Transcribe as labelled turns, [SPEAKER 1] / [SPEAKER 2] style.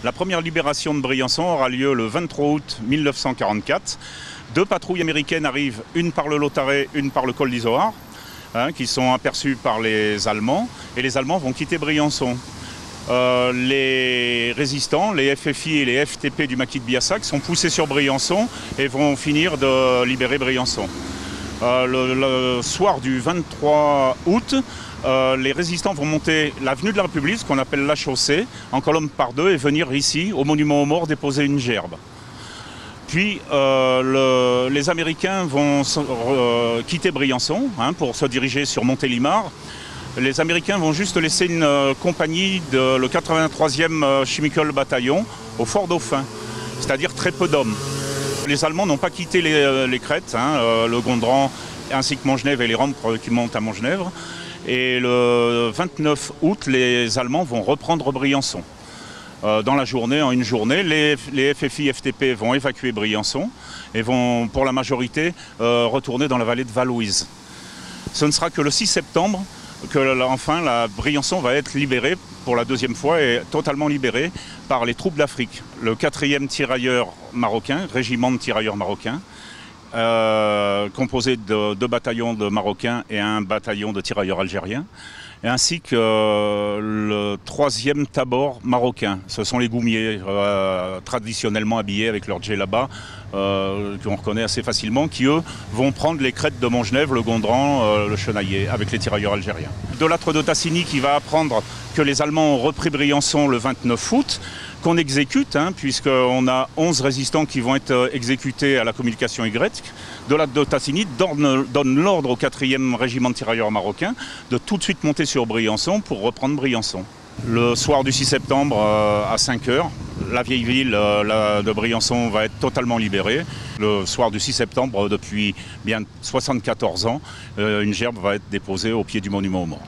[SPEAKER 1] La première libération de Briançon aura lieu le 23 août 1944. Deux patrouilles américaines arrivent, une par le Lautaret, une par le col d'Izoard, qui sont aperçues par les Allemands, et les Allemands vont quitter Briançon. Les résistants, les FFI et les FTP du maquis de Biassac sont poussés sur Briançon et vont finir de libérer Briançon. Le soir du 23 août, les résistants vont monter l'avenue de la République, ce qu'on appelle la chaussée, en colonne par deux, et venir ici, au monument aux morts, déposer une gerbe. Puis les Américains vont quitter Briançon pour se diriger sur Montélimar. Les Américains vont juste laisser une compagnie de le 83e Chemical Bataillon au Fort Dauphin, c'est-à-dire très peu d'hommes. Les Allemands n'ont pas quitté les crêtes, le Gondran ainsi que Montgenèvre et les rampes qui montent à Montgenèvre. Et le 29 août, les Allemands vont reprendre Briançon. Dans la journée, en une journée, les FFI et FTP vont évacuer Briançon et vont, pour la majorité, retourner dans la vallée de Val-Louise. Ce ne sera que le 6 septembre que, enfin, la Briançon va être libérée pour la deuxième fois et totalement libérée par les troupes d'Afrique. Le 4e tirailleur marocain, régiment de tirailleurs marocains, composé de 2 bataillons de Marocains et 1 bataillon de tirailleurs algériens, ainsi que le 3e tabor marocain. Ce sont les goumiers, traditionnellement habillés avec leur djellaba, qu'on reconnaît assez facilement, qui eux vont prendre les crêtes de Montgenèvre, le Gondran, le Chenaillé, avec les tirailleurs algériens. De Lattre de Tassigny qui va apprendre que les Allemands ont repris Briançon le 29 août, qu'on exécute, puisqu'on a 11 résistants qui vont être exécutés à la communication Y. De Lattre de Tassigny donne l'ordre au 4e régiment de tirailleurs marocains de tout de suite monter sur Briançon pour reprendre Briançon. Le soir du 6 septembre à 5 h, la vieille ville de Briançon va être totalement libérée. Le soir du 6 septembre, depuis bien 74 ans, une gerbe va être déposée au pied du monument aux morts.